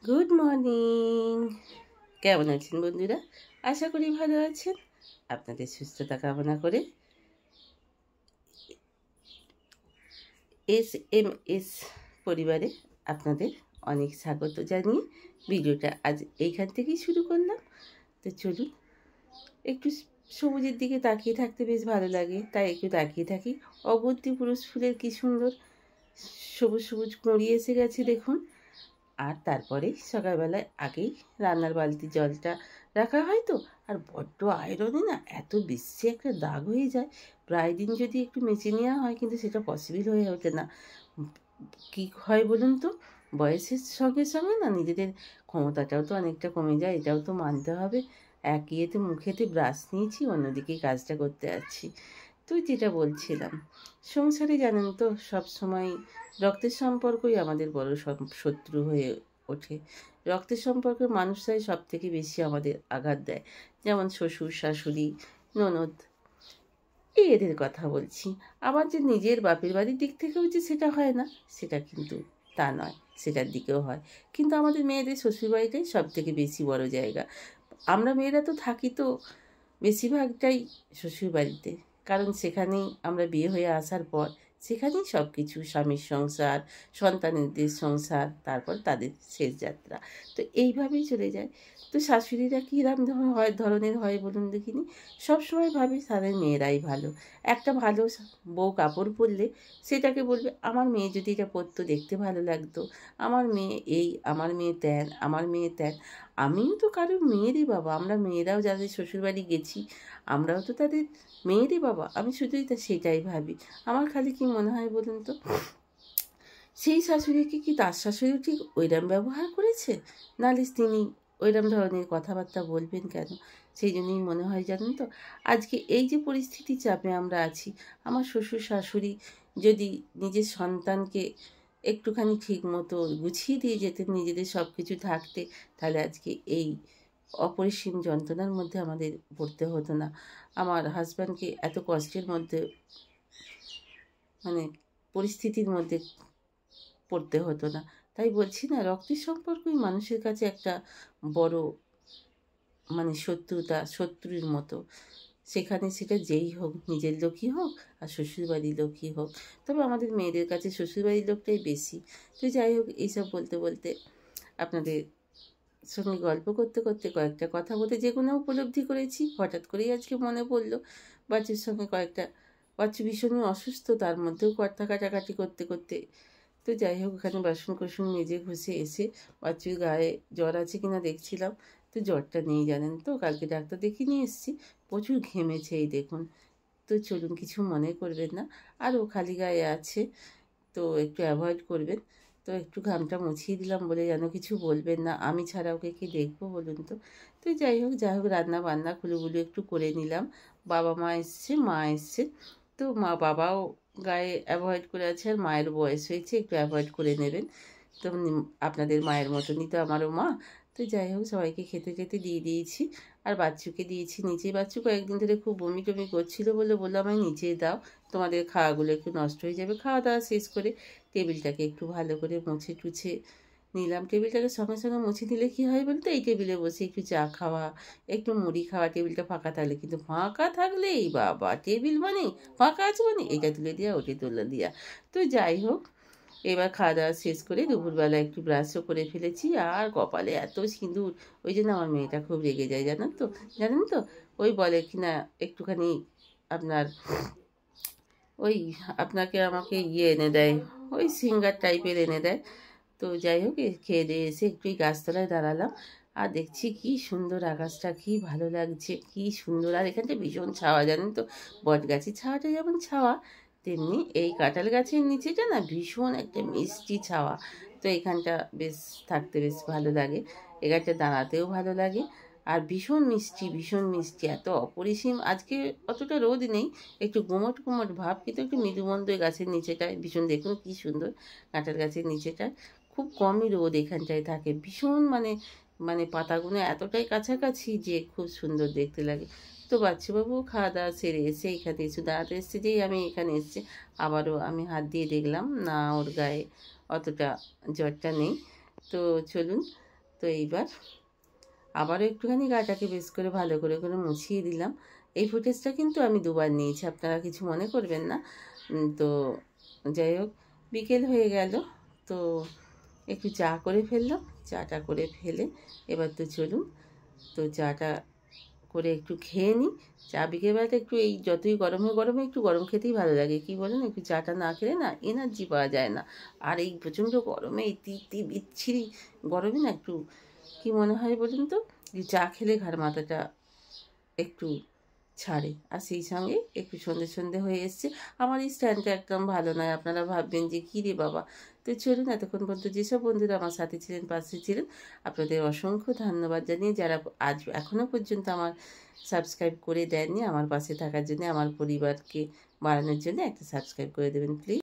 Good morning. কেমন আছেন বন্ধুরা? আশা করি ভালো আছেন। আপনাদের সুস্থতা কামনা করে SMS পরিবারে আপনাদের অনেক স্বাগত জানিয়ে ভিডিওটা আজ এইখান থেকেই শুরু করলাম। তো চলুন, একটু সবুজের দিকে তাকিয়ে থাকতে বেশ ভালো লাগে, তাই একটু তাকিয়ে থাকি। অগত্যি পুরুষ ফুলের কি সুন্দর সবুজ সবুজ কুঁড়ি এসে গেছে দেখুন। আর তারপরে সকালবেলায় আগেই রান্নার বালতি জলটা রাখা হয় তো, আর বড্ড আয়রনে না এত বেশি একটা দাগ হয়ে যায়। প্রায় দিন যদি একটু মেচে নেওয়া হয়, কিন্তু সেটা পসিবল হয়ে ওঠে না। কী হয় বলুন তো, বয়সের সঙ্গে সঙ্গে না নিজেদের ক্ষমতাটাও তো অনেকটা কমে যায়, এটাও তো মানতে হবে। এক ইয়েতে মুখেতে ব্রাশ নিয়েছি, অন্যদিকে কাজটা করতে যাচ্ছি। তো যেটা বলছিলাম, সংসারে জানেন তো সব সময় রক্তের সম্পর্কই আমাদের বড় শত্রু হয়ে ওঠে। রক্তের সম্পর্কের মানুষরাই সব থেকে বেশি আমাদের আঘাত দেয়, যেমন শ্বশুর শাশুড়ি ননদ, এদের কথা বলছি। আবার যে নিজের বাপের বাড়ির দিক থেকেও যে সেটা হয় না, সেটা কিন্তু তা নয়, সেটার দিকেও হয়। কিন্তু আমাদের মেয়েদের শ্বশুরবাড়িটাই সব থেকে বেশি বড় জায়গা। আমরা মেয়েরা তো থাকি তো বেশিরভাগটাই শ্বশুরবাড়িতে, কারণ সেখানেই আমরা বিয়ে হয়ে আসার পর সেখানেই সব কিছু, স্বামীর সংসার, সন্তানদের সংসার, তারপর তাদের শেষ যাত্রা। তো এইভাবেই চলে যায়। তো শাশুড়িরা কীরকম ধরনের হয় বলুন দেখিনি? সবসময় ভাবে তাদের মেয়েরাই ভালো। একটা ভালো বউ কাপড় পরলে সেটাকে বলবে, আমার মেয়ে যদি এটা পরতো দেখতে ভালো লাগতো, আমার মেয়ে এই, আমার মেয়ে ত্যান, আমার মেয়ে ত্যান। আমিও তো কারোর মেয়েরই বাবা। আমরা মেয়েরাও যাদের শ্বশুরবাড়ি গেছি, আমরাও তো তাদের মেয়েরই বাবা। আমি শুধুই সেটাই ভাবি। আমার খালি কি মনে হয় বলুন তো, সেই শাশুড়িকে কি তার শাশুড়িও ঠিক ওইরকম ব্যবহার করেছে? নাহলে তিনি ওইরকম ধরনের কথাবার্তা বলবেন কেন? সেই জন্যই মনে হয় জানেন তো, আজকে এই যে পরিস্থিতির চাপে আমরা আছি, আমার শ্বশুর শাশুড়ি যদি নিজের সন্তানকে একটুখানি ঠিক মতো গুছিয়ে দিয়ে যেতেন, নিজেদের সব কিছু থাকতে, তাহলে আজকে এই অপরিসীম যন্ত্রণার মধ্যে আমাদের পড়তে হতো না। আমার হাজব্যান্ডকে এত কষ্টের মধ্যে, মানে পরিস্থিতির মধ্যে পড়তে হতো না। তাই বলছি না, রক্তের সম্পর্কই মানুষের কাছে একটা বড়, মানে শত্রুর মতো। সেখানে সেটা যেই হোক, নিজের লোকই হোক আর শ্বশুরবাড়ির লোকই হোক। তবে আমাদের মেয়েদের কাছে শ্বশুরবাড়ির লোকটাই বেশি। তো যাই হোক, এইসব বলতে বলতে আপনাদের সঙ্গে গল্প করতে করতে কয়েকটা কথা বলতে যেগুলো উপলব্ধি করেছি, হঠাৎ করেই আজকে মনে পড়লো। বাচ্চার সঙ্গে বাচ্চা ভীষণই অসুস্থ, তার মধ্যেও কথা কাটাকাটি করতে করতে, তো যাই হোক, ওখানে বাসন কোসন মেজে ঘষে এসে বাচ্চার গায়ে জ্বর আছে কিনা দেখছিলাম। তো জ্বরটা নেই জানেন তো, কালকে ডাক্তার দেখিয়ে নিয়ে এসেছি। প্রচুর ঘেমেছে এই দেখুন। তো চলুন, কিছু মনে করবেন না। আর ও খালি গায়ে আছে, তো একটু অ্যাভয়েড করবেন। তো একটু ঘামটা মুছিয়ে দিলাম বলে যেন কিছু বলবেন না, আমি ছাড়া ওকে কি দেখবো বলুন তো। তো যাই হোক রান্না বান্না খুলুগুলো একটু করে নিলাম। বাবা মা এসছে, মা এসছে। তো বাবাও গায়ে অ্যাভয়েড করে আছে, আর মায়ের বয়স হয়েছে, একটু অ্যাভয়েড করে নেবেন। তো আপনাদের মায়ের মতনই তো আমারও মা। তো যাই হোক, সবাইকে খেতে খেতে দিয়ে দিয়েছি। আর বাচ্চুকে দিয়েছি নিচে। বাচ্চু কয়েকদিন ধরে খুব বমি টমি করছিল বলে বললো, আমায় নিচে দাও, তোমাদের খাওয়াগুলো একটু নষ্ট হয়ে যাবে। খাওয়া দাওয়া শেষ করে টেবিলটাকে একটু ভালো করে মুছে টুছে নিলাম। টেবিলটাকে সঙ্গে সঙ্গে মুছে দিলে কী হয় বলতে, এই টেবিলে বসে একটু চা খাওয়া, একটু মুড়ি খাওয়া, টেবিলটা ফাঁকা থাকলে। কিন্তু ফাঁকা থাকলে এই বাবা, টেবিল মানে ফাঁকা আছে মানে এটা তুলে দেওয়া, ওটা তুলে দেওয়া। তো যাই হোক, এবার খাওয়া দাওয়া শেষ করে দুপুরবেলা একটু ব্রাশও করে ফেলেছি। আর কপালে এত সিঁদুর, ওই জন্য আমার মেয়েটা খুব রেগে যায় জানেন তো। ওই বলে কিনা একটুখানি আপনার ওই আপনাকে আমাকে এনে দেয়, ওই সিঙ্গার টাইপের এনে দেয়। তো যাই হোক, খেয়ে দিয়ে এসে একটু গাছতলায় দাঁড়ালাম। আর দেখছি কি সুন্দর আকাশটা, কি ভালো লাগছে, কি সুন্দর। আর এখানটা ভীষণ ছাওয়া জানেন তো, বট গাছের ছাওয়াটা যেমন ছাওয়া, তেমনি এই কাঁঠাল গাছের নিচেটা না ভীষণ একটা মিষ্টি ছাওয়া। তো এখানটা বেশ থাকতে বেশ ভালো লাগে, এখানটা দাঁড়াতেও ভালো লাগে। আর ভীষণ মিষ্টি, ভীষণ মিষ্টি, এত অপরিসীম। আজকে অতটা রোদ নেই, একটু গুমট গুমট ভাব, কিন্তু একটু মৃদুমন্দ গাছের নিচেটায় ভীষণ, দেখুন কি সুন্দর কাঁঠাল গাছের নিচেটায়। খুব কমই রোদ এখানটায় থাকে, ভীষণ মানে মানে পাতাগুলো এতটাই কাছাকাছি যে খুব সুন্দর দেখতে লাগে। তো বাচ্চাবাবু খাওয়া দাওয়া সেরে এসে এখানে এসে দাঁড়াতে এসছে, যেই আমি এখানে এসেছি আবারও আমি হাত দিয়ে দেখলাম না, ওর গায়ে অতটা জ্বরটা নেই। তো চলুন, তো এইবার আবারও একটুখানি গাটাকে বেশ করে ভালো করে মুছিয়ে দিলাম। এই ফুটেজটা কিন্তু আমি দুবার নিয়েছি, আপনারা কিছু মনে করবেন না। তো যাই হোক, বিকেল হয়ে গেল, তো একটু চা করে ফেললাম। চাটা করে ফেলে এবার তো চলুন, তো চাটা করে একটু খেয়ে নিই। চা বিকেলবেলাটা একটু এই যতই গরমে গরমে একটু গরম খেতেই ভালো লাগে, কি বলেন, একটু চাটা না খেলে না এনার্জি পাওয়া যায় না। আর এই প্রচণ্ড গরমে এই তিতি বিচ্ছিরি গরমে না একটু কি মনে হয় বলুন তো, যে চা খেলে ঘাড় মাথাটা একটু ছাড়ে। আর সেই সঙ্গে একটু সন্ধে সন্ধে হয়ে এসছে। আমার এই স্ট্যান্ডটা একদম ভালো নয়, আপনারা ভাববেন যে কী রে বাবা। তো চলুন, এতক্ষণ পর্যন্ত যেসব বন্ধুরা আমার সাথে ছিলেন, পাশে ছিলেন, আপনাদের অসংখ্য ধন্যবাদ জানিয়ে, যারা আজ এখনও পর্যন্ত আমার সাবস্ক্রাইব করে দেননি, আমার পাশে থাকার জন্য, আমার পরিবারকে বাড়ানোর জন্য একটা সাবস্ক্রাইব করে দেবেন প্লিজ।